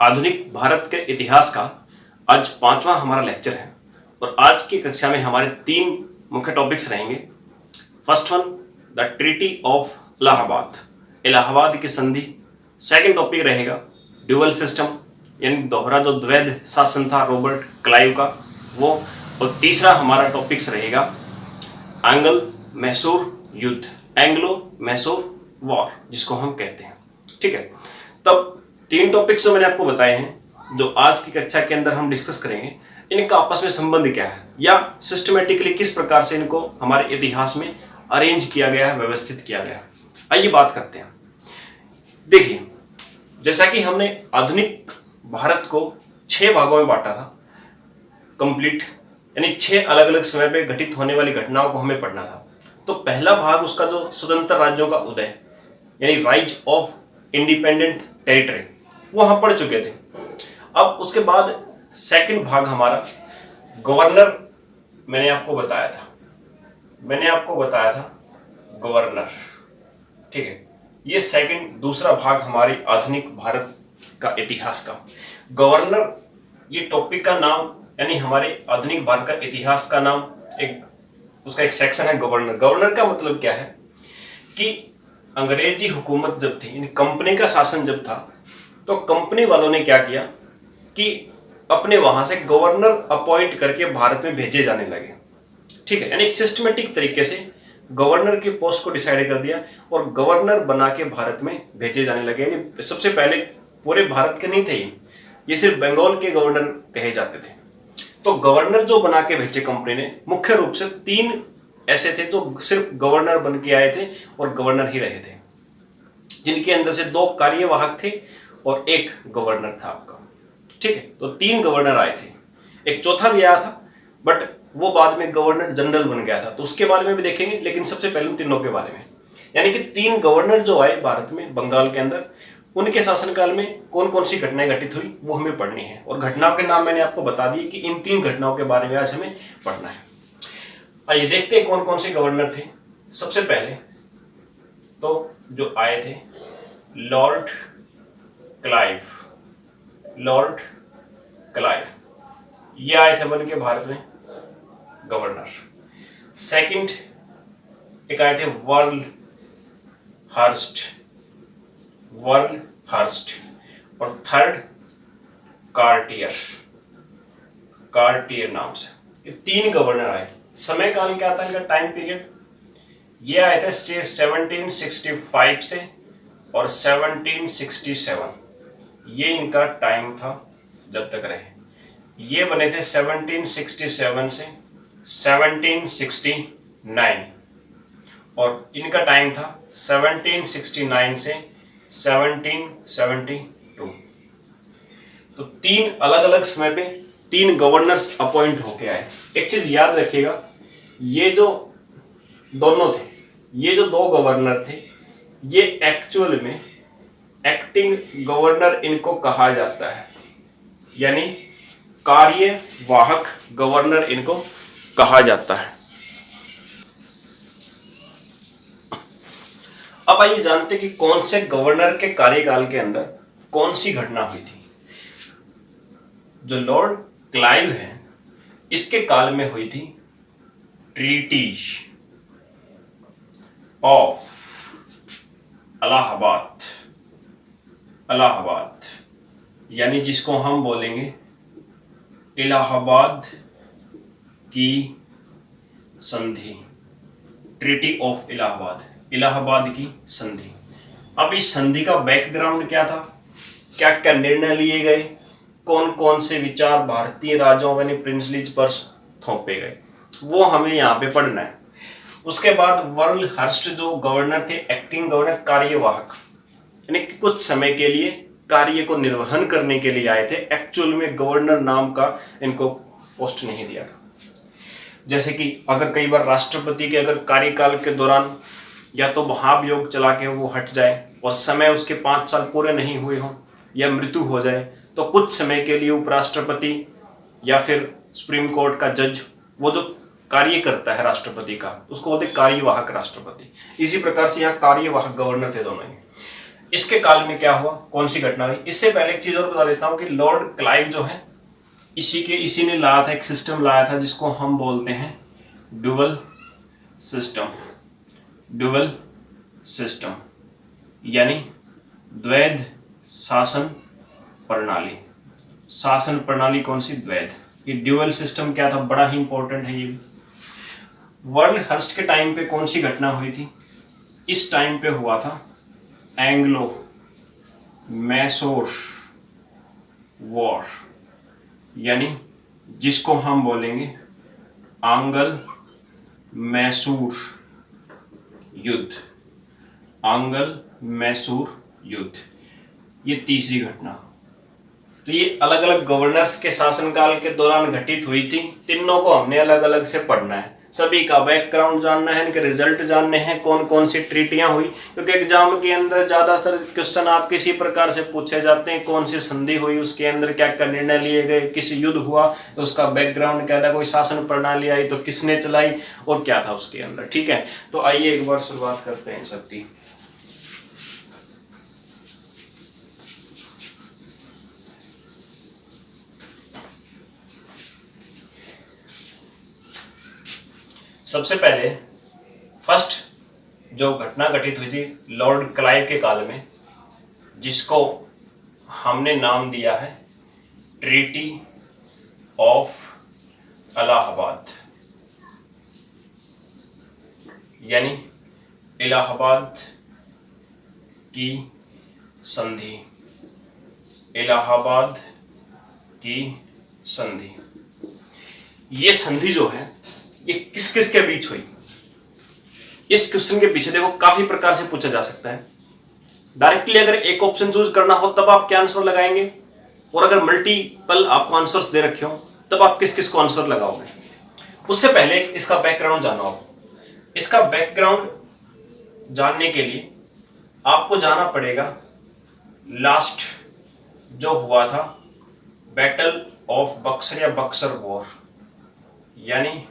आधुनिक भारत के इतिहास का आज 5वां हमारा लेक्चर है और आज की कक्षा में हमारे 3 मुख्य टॉपिक्स रहेंगे। First one, the treaty of Allahabad, Allahabad की संधि। सेकंड टॉपिक रहेगा ड्यूअल सिस्टम, यानी दोहरा जो द्वैध शासन था रॉबर्ट क्लाइव का वो। और तीसरा हमारा टॉपिक्स रहेगा एंग्लो मैसूर युद्ध, एंग्लो मैसूर वॉर जिसको हम कहते हैं। ठीक है, तब 3 टॉपिक्स जो मैंने आपको बताए हैं जो आज की कक्षा के अंदर हम डिस्कस करेंगे, इनका आपस में संबंध क्या है या सिस्टमेटिकली किस प्रकार से इनको हमारे इतिहास में अरेंज किया गया है, व्यवस्थित किया गया है। आइए बात करते हैं। देखिए, जैसा कि हमने आधुनिक भारत को 6 भागों में बांटा था कंप्लीट, यानी 6 अलग अलग समय पे घटित होने वाली घटनाओं को हमें पढ़ना था। तो पहला भाग उसका जो स्वतंत्र राज्यों का उदय यानी राइज ऑफ इंडिपेंडेंट टेरिटरी, वो हम पढ़ चुके थे। अब उसके बाद सेकंड भाग हमारा गवर्नर, मैंने आपको बताया था गवर्नर। ठीक है, ये दूसरा भाग हमारे आधुनिक भारत का इतिहास का गवर्नर, ये टॉपिक का नाम यानी हमारे आधुनिक भारत का इतिहास का नाम उसका एक सेक्शन है गवर्नर। गवर्नर का मतलब क्या है कि अंग्रेजी हुकूमत जब थी, यानी कंपनी का शासन जब था, तो कंपनी वालों ने क्या किया कि अपने वहां से गवर्नर अपॉइंट करके भारत में भेजे जाने लगे। ठीक है, यानी एक सिस्टमेटिक तरीके से गवर्नर की पोस्ट को डिसाइड कर दिया और गवर्नर बना के भारत में भेजे जाने लगे। यानी सबसे पहले पूरे भारत के नहीं थे ये सिर्फ बंगाल के गवर्नर कहे जाते थे। तो गवर्नर जो बना के भेजे कंपनी ने, मुख्य रूप से 3 ऐसे थे जो सिर्फ गवर्नर बन के आए थे और गवर्नर ही रहे थे, जिनके अंदर से 2 कार्यवाहक थे और 1 गवर्नर था आपका। ठीक है, तो 3 गवर्नर आए थे, एक चौथा भी आया था बट वो बाद में गवर्नर जनरल बन गया था, तो उसके बारे में भी देखेंगे। लेकिन सबसे पहले उन तीनों के बारे में, यानी कि 3 गवर्नर जो आए भारत में बंगाल के अंदर, उनके शासनकाल में कौन कौन सी घटनाएं घटित हुई वो हमें पढ़नी है। और घटनाओं के नाम मैंने आपको बता दिए कि इन 3 घटनाओं के बारे में आज हमें पढ़ना है। आइए देखते हैं कौन कौन से गवर्नर थे। सबसे पहले तो जो आए थे लॉर्ड क्लाइव, ये आए थे बन के भारत में गवर्नर। सेकंड एक आए थे वर्ल हर्स्ट और थर्ड कार्टियर नाम से। ये 3 गवर्नर आए। समय काल क्या था इनका, टाइम पीरियड, ये आए थे 1765 से और 1767, ये इनका टाइम था जब तक रहे। ये बने थे 1767 से 1769 और इनका टाइम था 1769 से 1772। तो 3 अलग अलग समय पे 3 गवर्नर्स अपॉइंट होके आए। एक चीज याद रखिएगा, ये जो दोनों थे, ये जो 2 गवर्नर थे, ये एक्चुअल में एक्टिंग गवर्नर इनको कहा जाता है, यानी कार्यवाहक गवर्नर इनको कहा जाता है। अब आइए जानते कि कौन से गवर्नर के कार्यकाल के अंदर कौन सी घटना हुई थी। जो लॉर्ड क्लाइव है, इसके काल में हुई थी ट्रीटी ऑफ इलाहाबाद, यानी जिसको हम बोलेंगे इलाहाबाद की संधि, ट्रीटी ऑफ इलाहाबाद की संधि। अब इस संधि का बैकग्राउंड क्या था, क्या क्या निर्णय लिए गए, कौन कौन से विचार भारतीय राजाओं यानी प्रिंसलीज पर थोपे गए, वो हमें यहाँ पे पढ़ना है। उसके बाद वर्ल हर्स्ट जो गवर्नर थे, एक्टिंग गवर्नर, कार्यवाहक, यानी कि कुछ समय के लिए कार्य को निर्वहन करने के लिए आए थे। एक्चुअल में गवर्नर नाम का इनको पोस्ट नहीं दिया था। जैसे कि अगर कई बार राष्ट्रपति के अगर कार्यकाल के दौरान या तो महाभियोग चला के वो हट जाए और समय उसके 5 साल पूरे नहीं हुए हों या मृत्यु हो जाए, तो कुछ समय के लिए उपराष्ट्रपति या फिर सुप्रीम कोर्ट का जज, वो जो कार्य करता है राष्ट्रपति का, उसको बोलते कार्यवाहक राष्ट्रपति। इसी प्रकार से यहाँ कार्यवाहक गवर्नर थे दोनों ही। इसके काल में क्या हुआ, कौन सी घटना हुई। इससे पहले एक चीज और बता देता हूं कि लॉर्ड क्लाइव जो है इसी ने लाया था, एक सिस्टम लाया था जिसको हम बोलते हैं ड्यूअल सिस्टम। ड्यूअल सिस्टम यानी द्वैध शासन प्रणाली। शासन प्रणाली कौन सी, द्वैध। ये ड्यूअल सिस्टम क्या था, बड़ा ही इंपॉर्टेंट है ये भी। वर्ल्ड हर्स्ट के टाइम पे कौन सी घटना हुई थी, इस टाइम पे हुआ था एंग्लो मैसूर वॉर, यानी जिसको हम बोलेंगे आंग्ल मैसूर युद्ध। आंग्ल मैसूर युद्ध, ये तीसरी घटना। तो ये अलग अलग गवर्नर्स के शासनकाल के दौरान घटित हुई थी। तीनों को हमने अलग अलग से पढ़ना है, सभी का बैकग्राउंड जानना है, इनके रिजल्ट जानने हैं, कौन कौन सी ट्रीटियां हुई, क्योंकि एग्जाम के अंदर ज्यादातर क्वेश्चन आप किसी प्रकार से पूछे जाते हैं, कौन सी संधि हुई, उसके अंदर क्या क्या निर्णय लिए गए, किस युद्ध हुआ तो उसका बैकग्राउंड क्या था, कोई शासन प्रणाली आई तो किसने चलाई और क्या था उसके अंदर। ठीक है, तो आइए एक बार शुरुआत करते हैं सबकी। सबसे पहले फर्स्ट जो घटना घटित हुई थी लॉर्ड क्लाइव के काल में, जिसको हमने नाम दिया है ट्रीटी ऑफ इलाहाबाद, यानी इलाहाबाद की संधि। इलाहाबाद की संधि, ये संधि जो है ये किस किस के बीच हुई। इस क्वेश्चन के पीछे देखो काफी प्रकार से पूछा जा सकता है। डायरेक्टली अगर एक ऑप्शन चूज करना हो तब आप क्या आंसर लगाएंगे, और अगर मल्टीपल आपको आंसर्स दे रखे हो तब आप किस किस को आंसर लगाओगे। उससे पहले इसका बैकग्राउंड जानो आप। इसका बैकग्राउंड जानने के लिए आपको जाना पड़ेगा लास्ट जो हुआ था बैटल ऑफ बक्सर या बक्सर वॉर, यानी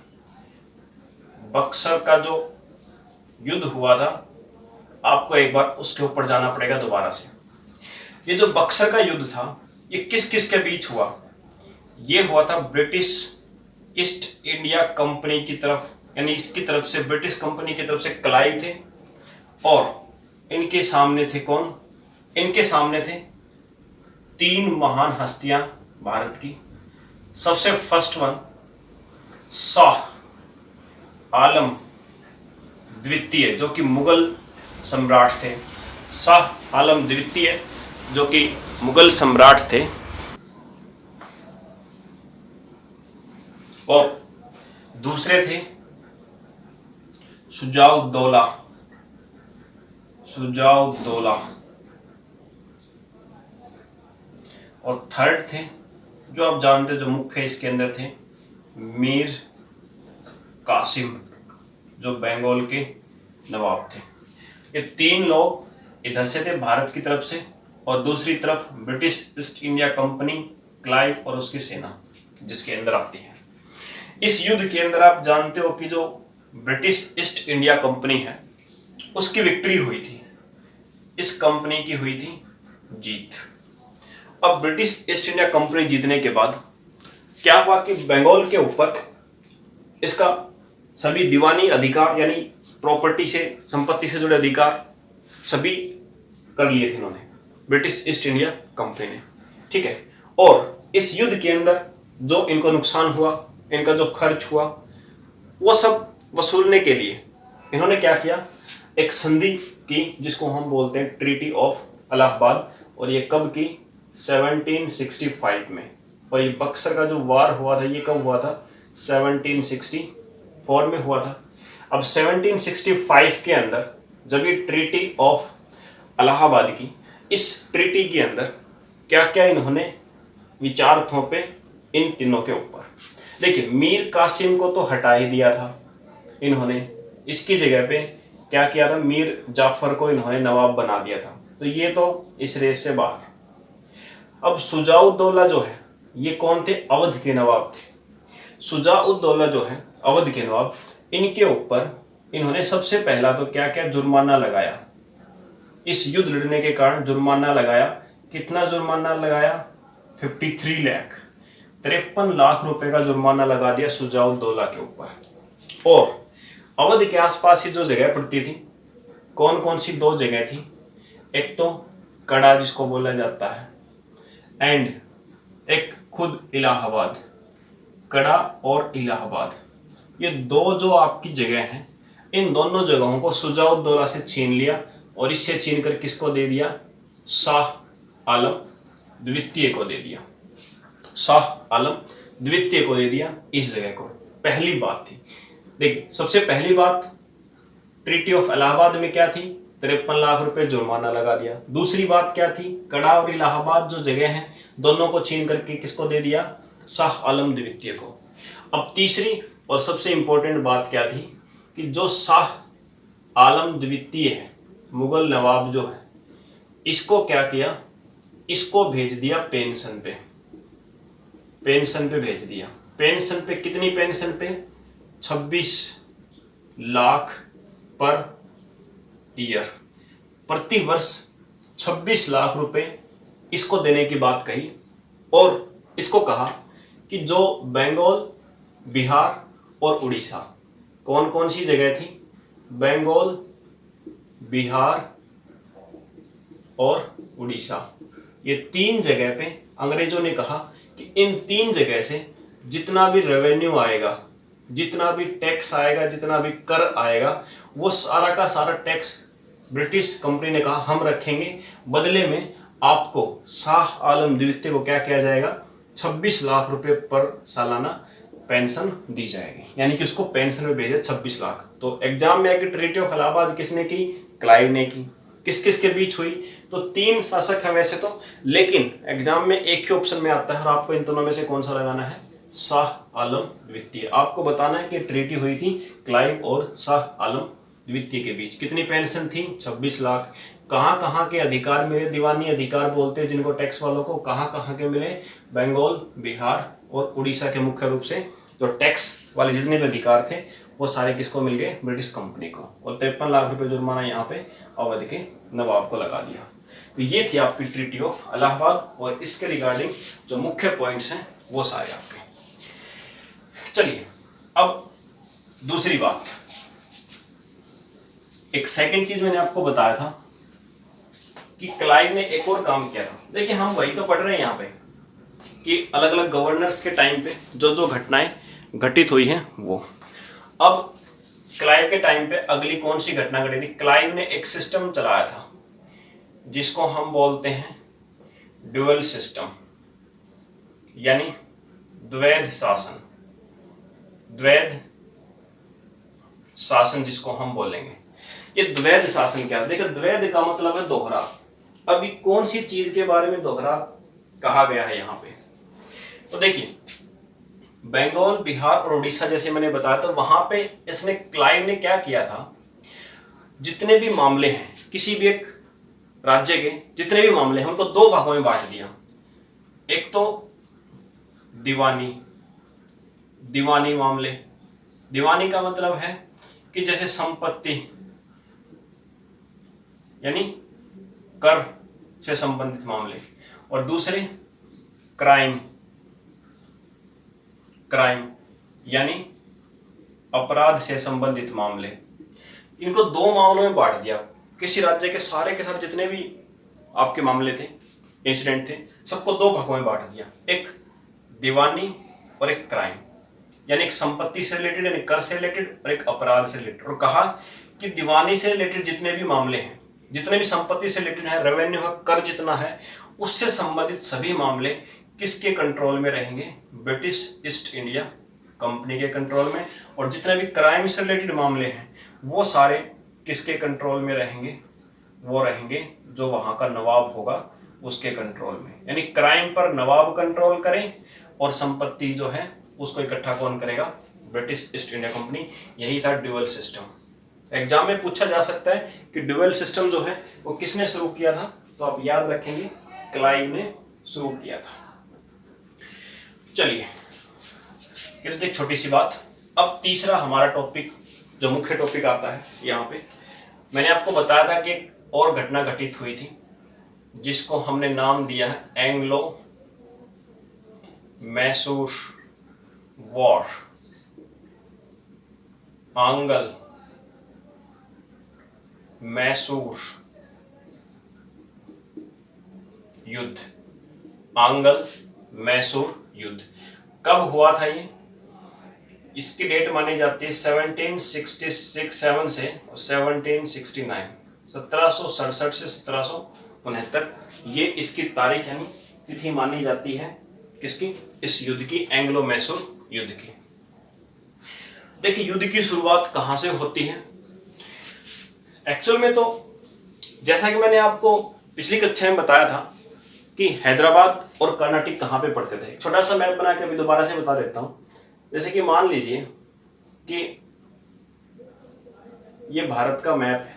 बक्सर का जो युद्ध हुआ था, आपको एक बार उसके ऊपर जाना पड़ेगा दोबारा से। ये जो बक्सर का युद्ध था ये किस किस के बीच हुआ, ये हुआ था ब्रिटिश ईस्ट इंडिया कंपनी की तरफ, यानी इसकी तरफ से ब्रिटिश कंपनी की तरफ से क्लाइव थे, और इनके सामने थे कौन, इनके सामने थे तीन महान हस्तियां भारत की। सबसे फर्स्ट वन शाह आलम द्वितीय जो कि मुगल सम्राट थे। शाह आलम द्वितीय जो कि मुगल सम्राट थे, और दूसरे थे शुजाउद्दौला। शुजाउद्दौला, और थर्ड थे जो आप जानते जो मुख्य इसके अंदर थे मीर कासिम, जो बंगाल के नवाब थे। ये तीन लोग इधर से थे भारत की तरफ से, और दूसरी तरफ British east India company Clive और उसकी सेना जिसके अंदर आती है। इस युद्ध के अंदर आप जानते हो कि जो ब्रिटिश ईस्ट इंडिया कंपनी है उसकी विक्ट्री हुई थी, इस कंपनी की हुई थी जीत। अब ब्रिटिश ईस्ट इंडिया कंपनी जीतने के बाद क्या हुआ कि बंगाल के ऊपर इसका सभी दीवानी अधिकार यानी प्रॉपर्टी से, संपत्ति से जुड़े अधिकार सभी कर लिए थे इन्होंने, ब्रिटिश ईस्ट इंडिया कंपनी ने। ठीक है, और इस युद्ध के अंदर जो इनको नुकसान हुआ, इनका जो खर्च हुआ, वो सब वसूलने के लिए इन्होंने क्या किया, एक संधि की जिसको हम बोलते हैं ट्रीटी ऑफ इलाहाबाद। और ये कब की, 1765 में। और ये बक्सर का जो वार हुआ था ये कब हुआ था, 1764 में हुआ था। अब 1765 के अंदर जब ये ट्रीटी ऑफ इलाहाबाद की, इस ट्रीटी के अंदर क्या क्या इन्होंने विचार थोपे इन तीनों के ऊपर। देखिए, मीर कासिम को तो हटा ही दिया था इन्होंने, इसकी जगह पे क्या किया था, मीर जाफर को इन्होंने नवाब बना दिया था, तो ये तो इस रेस से बाहर। अब शुजाउद्दौला जो है ये कौन थे, अवध के नवाब थे। शुजाउद्दौला जो है अवध के नवाब, इनके ऊपर इन्होंने सबसे पहला तो क्या क्या जुर्माना लगाया, इस युद्ध लड़ने के कारण जुर्माना लगाया। कितना जुर्माना लगाया? 53 लाख, 53 लाख रुपए का जुर्माना लगा दिया सुजाउद्दौला के ऊपर। और अवध के आसपास ही जो जगह पड़ती थी, कौन कौन सी 2 जगह थी? एक तो कड़ा जिसको बोला जाता है, एंड एक खुद इलाहाबाद। कड़ा और इलाहाबाद, ये 2 जो आपकी जगह हैं, इन दोनों जगहों को सुजाउद्दौला से छीन लिया और इससे छीन कर किसको दे दिया? शाह आलम द्वितीय को दे दिया। शाह आलम द्वितीय को दे दिया इस जगह को। पहली बात थी, देखिए सबसे पहली बात ट्रीटी ऑफ इलाहाबाद में क्या थी? 53 लाख रुपए जुर्माना लगा दिया। दूसरी बात क्या थी? कड़ा और इलाहाबाद जो जगह है, दोनों को छीन करके किसको दे दिया? शाह आलम द्वितीय को। अब तीसरी और सबसे इंपॉर्टेंट बात क्या थी कि जो शाह आलम द्वितीय है, मुगल नवाब जो है, इसको क्या किया? इसको भेज दिया पेंशन पे। पेंशन पे भेज दिया। पेंशन पे कितनी पेंशन पे? 26 लाख पर ईयर, प्रति वर्ष 26 लाख रुपए इसको देने की बात कही। और इसको कहा कि जो बंगाल, बिहार और उड़ीसा, कौन कौन सी जगह थी? बंगाल, बिहार और उड़ीसा, ये 3 जगह पे अंग्रेजों ने कहा कि इन 3 जगह से जितना भी रेवेन्यू आएगा, जितना भी टैक्स आएगा, जितना भी कर आएगा, वो सारा का सारा टैक्स ब्रिटिश कंपनी ने कहा हम रखेंगे। बदले में आपको शाह आलम द्वितीय को क्या किया जाएगा? 26 लाख रुपए पर सालाना पेंशन दी जाएगी। यानी कि उसको पेंशन में भेजे 26 लाख। तो एग्जाम में आके ट्रीटी ऑफ इलाहाबाद किसने की? क्लाइव ने की। किस किस के बीच हुई? तो 3 शासक हैं वैसे तो, लेकिन एग्जाम में एक ही ऑप्शन में आता है और आपको इन दोनों में से कौन सा लगाना है? शाह आलम द्वितीय। आपको बताना है कि ट्रीटी हुई थी क्लाइव और शाह आलम द्वितीय के बीच। कितनी पेंशन थी? 26 लाख। कहाँ कहाँ के अधिकार मिले? दीवानी अधिकार बोलते हैं जिनको टैक्स वालों को। कहाँ कहाँ के मिले? बंगाल, बिहार और उड़ीसा के मुख्य रूप से जो टैक्स वाले जितने भी अधिकार थे वो सारे किसको मिल गए? ब्रिटिश कंपनी को। और 53 लाख रुपए जुर्माना यहाँ पे अवध के नवाब को लगा दिया। तो ये थी आपकी ट्रीटी ऑफ इलाहाबाद और इसके रिगार्डिंग जो मुख्य पॉइंट्स हैं वो सारे आपके। चलिए अब दूसरी बात, एक सेकंड चीज मैंने आपको बताया था कि क्लाइव ने एक और काम किया था। देखिए हम वही तो पढ़ रहे हैं यहाँ पे कि अलग अलग गवर्नर्स के टाइम पे जो जो घटनाएं घटित हुई हैं वो। अब क्लाइव के टाइम पे अगली कौन सी घटना घटी थी? क्लाइव ने एक सिस्टम चलाया था जिसको हम बोलते हैं ड्यूअल सिस्टम, यानी द्वैध शासन। द्वैध शासन जिसको हम बोलेंगे। ये द्वैध शासन क्या है? देखिए द्वैध का मतलब है दोहरा। अभी कौन सी चीज के बारे में दोहरा कहा गया है यहाँ पे? तो देखिए बंगाल, बिहार और उड़ीसा जैसे मैंने बताया, तो वहां पे इसने क्लाइव ने क्या किया था, जितने भी मामले हैं किसी भी एक राज्य के, जितने भी मामले हैं उनको 2 भागों में बांट दिया। एक तो दीवानी मामले। दीवानी का मतलब है कि जैसे संपत्ति यानी कर से संबंधित मामले, और दूसरे क्राइम यानी अपराध से संबंधित मामले। इनको 2 मामलों में बांट दिया। किसी राज्य के सारे जितने भी आपके मामले थे, इंसिडेंट थे, सबको 2 भागों में बांट दिया, एक दीवानी और एक क्राइम, यानी एक संपत्ति से रिलेटेड यानी कर से रिलेटेड और एक अपराध से रिलेटेड। और कहा कि दीवानी से रिलेटेड जितने भी मामले हैं, जितने भी संपत्ति से रिलेटेड है, रेवेन्यू है, कर जितना है, उससे संबंधित सभी मामले किसके कंट्रोल में रहेंगे? ब्रिटिश ईस्ट इंडिया कंपनी के कंट्रोल में। और जितने भी क्राइम से रिलेटेड मामले हैं वो सारे किसके कंट्रोल में रहेंगे? वो रहेंगे जो वहां का नवाब होगा उसके कंट्रोल में। यानी क्राइम पर नवाब कंट्रोल करें और संपत्ति जो है उसको इकट्ठा कौन करेगा? British east India company. यही था ड्यूअल सिस्टम। एग्जाम में पूछा जा सकता है कि ड्यूअल सिस्टम जो है वो किसने शुरू किया था? तो आप याद रखेंगे क्लाइव ने शुरू किया था। चलिए ये तो एक छोटी सी बात। अब तीसरा हमारा टॉपिक जो मुख्य टॉपिक आता है यहाँ पे, मैंने आपको बताया था कि और घटना घटित हुई थी जिसको हमने नाम दिया है एंग्लो मैसूर वॉर, आंग्ल मैसूर युद्ध, आंग्ल मैसूर युद्ध। कब हुआ था ये? इसकी डेट मानी जाती है 1767 से 1769, 1767 से 1769, ये इसकी तारीख यानी तिथि मानी जाती है। किसकी? इस युद्ध की, एंग्लो मैसूर युद्ध की। देखिए युद्ध की शुरुआत कहां से होती है? एक्चुअल में तो जैसा कि मैंने आपको पिछली कक्षा में बताया था कि हैदराबाद और कर्नाटक कहाँ पे पड़ते थे। छोटा सा मैप बना के अभी दोबारा से बता देता हूँ। जैसे कि मान लीजिए कि ये भारत का मैप है,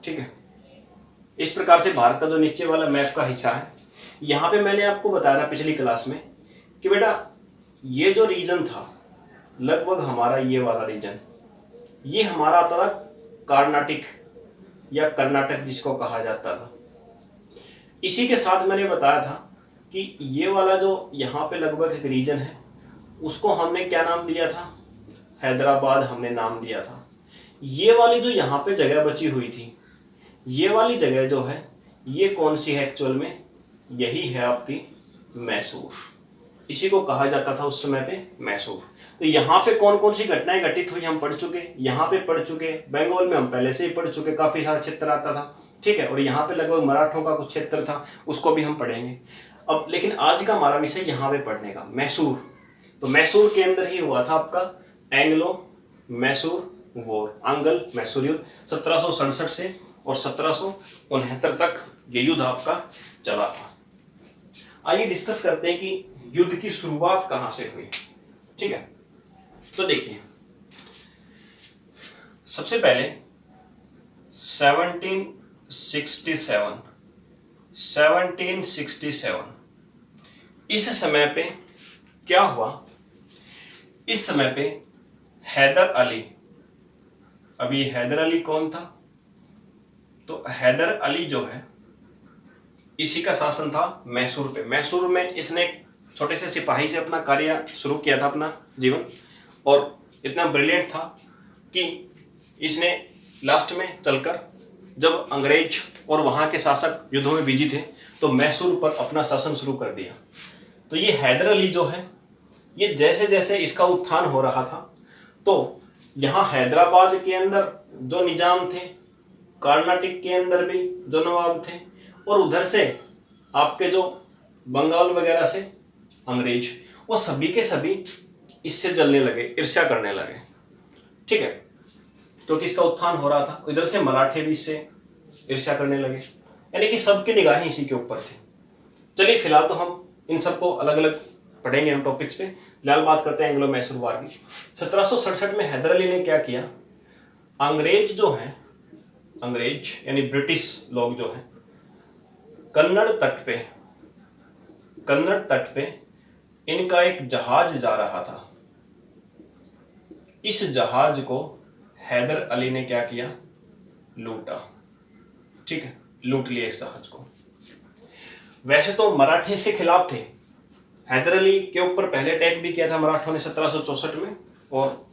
ठीक है। इस प्रकार से भारत का जो नीचे वाला मैप का हिस्सा है, यहाँ पे मैंने आपको बताया था पिछली क्लास में कि बेटा ये जो रीजन था लगभग हमारा ये वाला रीजन, ये हमारा आता था कर्नाटक या कर्नाटक जिसको कहा जाता था। इसी के साथ मैंने बताया था कि ये वाला जो यहाँ पे लगभग एक रीजन है उसको हमने क्या नाम दिया था? हैदराबाद हमने नाम दिया था। ये वाली जो यहाँ पे जगह बची हुई थी, ये वाली जगह जो है ये कौन सी है एक्चुअल में? यही है आपकी मैसूर। इसी को कहा जाता था उस समय पे मैसूर। तो यहाँ पे कौन कौन सी घटनाएं घटित हुई हम पढ़ चुके, यहाँ पे पढ़ चुके, बंगाल में हम पहले से ही पढ़ चुके, काफी सारा क्षेत्र आता था, ठीक है। और यहाँ पे लगभग मराठों का कुछ क्षेत्र था, उसको भी हम पढ़ेंगे अब। लेकिन आज का हमारा विषय यहाँ पे पढ़ने का मैसूर। तो मैसूर के अंदर ही हुआ था आपका एंग्लो मैसूर वॉर, आंग्ल मैसूर युद्ध। 1767 से और 1769 तक ये युद्ध आपका चला था। आइए डिस्कस करते हैं कि युद्ध की शुरुआत कहां से हुई, ठीक है। तो देखिए सबसे पहले 1767 इस समय पे क्या हुआ? इस समय पे हैदर अली, अभी हैदर अली कौन था? तो हैदर अली जो है इसी का शासन था मैसूर पे। मैसूर में इसने छोटे से सिपाही से अपना कार्य शुरू किया था, अपना जीवन, और इतना ब्रिलियंट था कि इसने लास्ट में चलकर जब अंग्रेज और वहाँ के शासक युद्धों में बिजी थे तो मैसूर पर अपना शासन शुरू कर दिया। तो ये हैदर अली जो है ये जैसे जैसे इसका उत्थान हो रहा था तो यहाँ हैदराबाद के अंदर जो निजाम थे, कर्नाटक के अंदर भी जो नवाब थे, और उधर से आपके जो बंगाल वगैरह से अंग्रेज, वो सभी के सभी इससे जलने लगे, ईर्ष्या करने लगे, ठीक है। क्योंकि इसका उत्थान हो रहा था, इधर से मराठे भी इससे ईर्ष्या करने लगे, यानी कि सबकी निगाहें इसी के ऊपर थी। चलिए फिलहाल तो हम इन सबको अलग अलग पढ़ेंगे हम टॉपिक्स पे। फिलहाल बात करते हैं एंग्लो मैसूर वार की। 1767 में हैदर अली ने क्या किया? अंग्रेज जो हैं, अंग्रेज यानी ब्रिटिश लोग जो हैं, कन्नड़ तट पे इनका एक जहाज जा रहा था। इस जहाज को हैदर अली ने क्या किया? लूटा, ठीक है, लूट लिया इस जहाज को। वैसे तो मराठे से खिलाफ थे, हैदर अली के ऊपर पहले अटैक भी किया था मराठों ने 1764 में और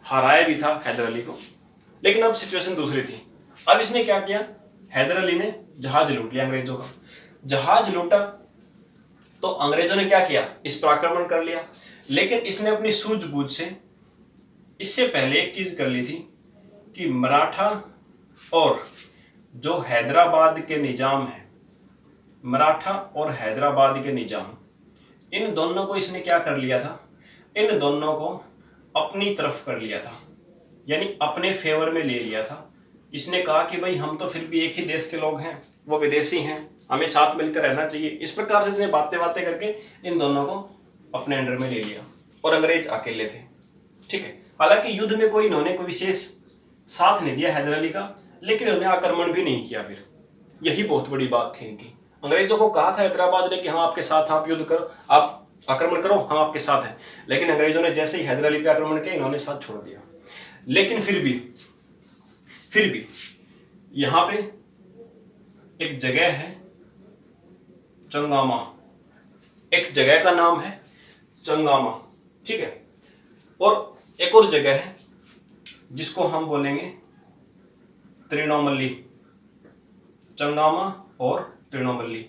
हराया भी था हैदर अली को, लेकिन अब सिचुएशन दूसरी थी। अब इसने क्या किया? हैदर अली ने जहाज लूट लिया अंग्रेजों का। जहाज लूटा तो अंग्रेजों ने क्या किया? इस पर आक्रमण कर लिया, लेकिन इसने अपनी सूझबूझ से इससे पहले एक चीज कर ली थी कि मराठा और जो हैदराबाद के निजाम है, मराठा और हैदराबाद के निजाम, इन दोनों को इसने क्या कर लिया था? इन दोनों को अपनी तरफ कर लिया था, यानी अपने फेवर में ले लिया था। इसने कहा कि भाई हम तो फिर भी एक ही देश के लोग हैं, वो विदेशी हैं, हमें साथ मिलकर रहना चाहिए। इस प्रकार से इसने बातें करके इन दोनों को अपने अंडर में ले लिया और अंग्रेज अकेले थे, ठीक है। हालांकि युद्ध में कोई इन्होंने कोई विशेष साथ नहीं दिया हैदर अली का, लेकिन उन्होंने आक्रमण भी नहीं किया। फिर यही बहुत बड़ी बात थी इनकी। अंग्रेजों को कहा था हैदराबाद ने कि हम आपके साथ हैं, आप युद्ध करो, आप आक्रमण करो, हम आपके साथ हैं, लेकिन अंग्रेजों ने जैसे ही हैदर अली पे आक्रमण किया इन्होंने साथ छोड़ दिया। लेकिन फिर भी यहां पे एक जगह है चंगामा, एक जगह का नाम है चंगामा, ठीक है। और एक और जगह है जिसको हम बोलेंगे त्रिनोमल्ली, चंगामा और त्रिनोमल्ली।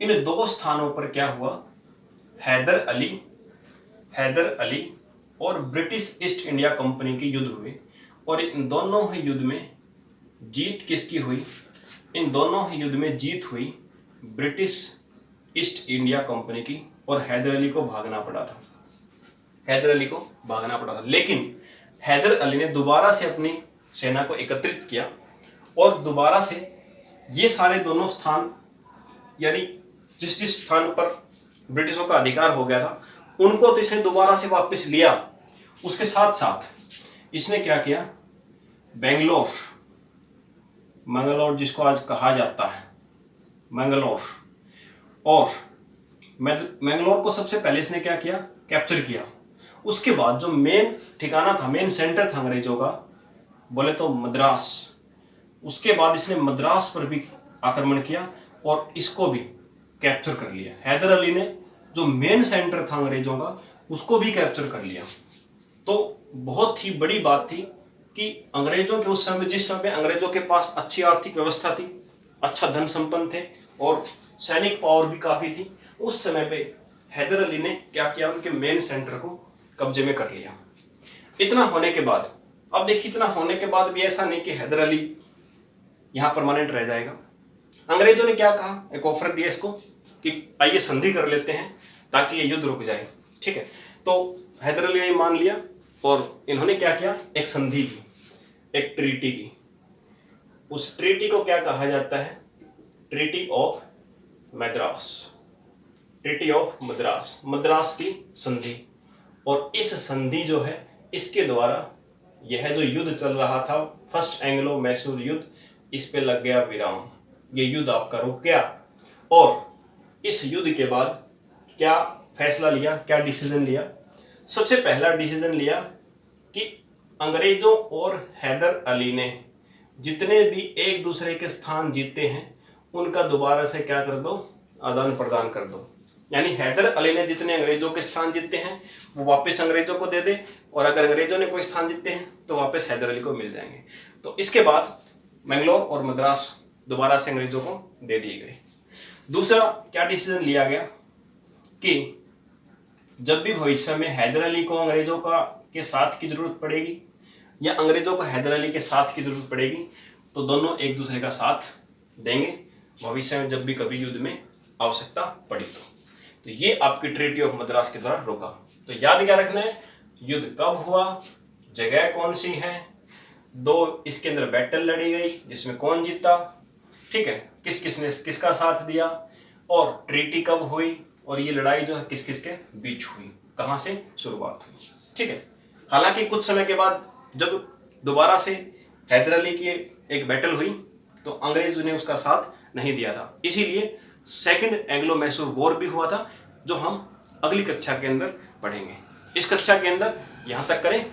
इन दो स्थानों पर क्या हुआ, हैदर अली और ब्रिटिश ईस्ट इंडिया कंपनी के युद्ध हुए, और इन दोनों ही युद्ध में जीत किसकी हुई, इन दोनों ही युद्ध में जीत हुई ब्रिटिश ईस्ट इंडिया कंपनी की, और हैदर अली को भागना पड़ा था, लेकिन हैदर अली ने दोबारा से अपनी सेना को एकत्रित किया और दोबारा से ये सारे दोनों स्थान, यानी जिस स्थान पर ब्रिटिशों का अधिकार हो गया था, उनको तो इसने दोबारा से वापस लिया। उसके साथ साथ इसने क्या किया, मंगलोर जिसको आज कहा जाता है मंगलोर, और मंगलोर को सबसे पहले इसने क्या किया, कैप्चर किया। उसके बाद जो मेन ठिकाना था, मेन सेंटर था अंग्रेजों का, बोले तो मद्रास, उसके बाद इसने मद्रास पर भी आक्रमण किया और इसको भी कैप्चर कर लिया। हैदर अली ने जो मेन सेंटर था अंग्रेजों का उसको भी कैप्चर कर लिया। तो बहुत ही बड़ी बात थी कि अंग्रेजों के उस समय, जिस समय अंग्रेजों के पास अच्छी आर्थिक व्यवस्था थी, अच्छा धन संपन्न थे और सैनिक पावर भी काफी थी, उस समय पे हैदर अली ने क्या किया, उनके मेन सेंटर को कब्जे में कर लिया। इतना होने के बाद, अब देखिए, इतना होने के बाद भी ऐसा नहीं कि हैदर अली यहाँ परमानेंट रह जाएगा। अंग्रेजों ने क्या कहा, एक ऑफर दिया इसको कि आइए संधि कर लेते हैं ताकि ये युद्ध रुक जाए, ठीक है। तो हैदर अली ने मान लिया और इन्होंने क्या किया, एक संधि की, एक ट्रीटी की। उस ट्रीटी को क्या कहा जाता है, ट्रीटी ऑफ मद्रास, मद्रास की संधि। और इस संधि जो है, इसके द्वारा यह जो युद्ध चल रहा था, फर्स्ट एंग्लो मैसूर युद्ध, इस पे लग गया विराम। ये युद्ध आपका रुक गया। और इस युद्ध के बाद क्या फैसला लिया, क्या डिसीजन लिया, सबसे पहला डिसीजन लिया कि अंग्रेजों और हैदर अली ने जितने भी एक दूसरे के स्थान जीते हैं उनका दोबारा से क्या कर दो, आदान प्रदान कर दो। यानी हैदर अली ने जितने अंग्रेजों के स्थान जीते हैं वो वापस अंग्रेजों को दे दे, और अगर अंग्रेजों ने कोई स्थान जीते हैं तो वापस हैदर अली को मिल जाएंगे। तो इसके बाद मैंगलोर और मद्रास दोबारा से अंग्रेजों को दे दिए गए। दूसरा क्या डिसीजन लिया गया कि जब भी भविष्य में हैदर अली को अंग्रेजों के साथ की जरूरत पड़ेगी या अंग्रेजों को हैदर अली के साथ की जरूरत पड़ेगी, तो दोनों एक दूसरे का साथ देंगे भविष्य में, जब भी कभी युद्ध में आवश्यकता पड़ी। तो ये आपकी ट्रीटी ऑफ मद्रास के द्वारा रोका। तो याद क्या रखना है, युद्ध कब हुआ, जगह कौन सी है, दो इसके अंदर बैटल लड़ी गई जिसमें कौन जीता, ठीक है, किस किसने किसका साथ दिया, और ट्रीटी कब हुई, और ये लड़ाई जो है किस किस के बीच हुई, कहां से शुरुआत हुई, ठीक है। हालांकि कुछ समय के बाद जब दोबारा से हैदर अली की एक बैटल हुई तो अंग्रेजों ने उसका साथ नहीं दिया था, इसीलिए सेकंड एंग्लो मैसूर वॉर भी हुआ था, जो हम अगली कक्षा के अंदर पढ़ेंगे। इस कक्षा के अंदर यहां तक करें।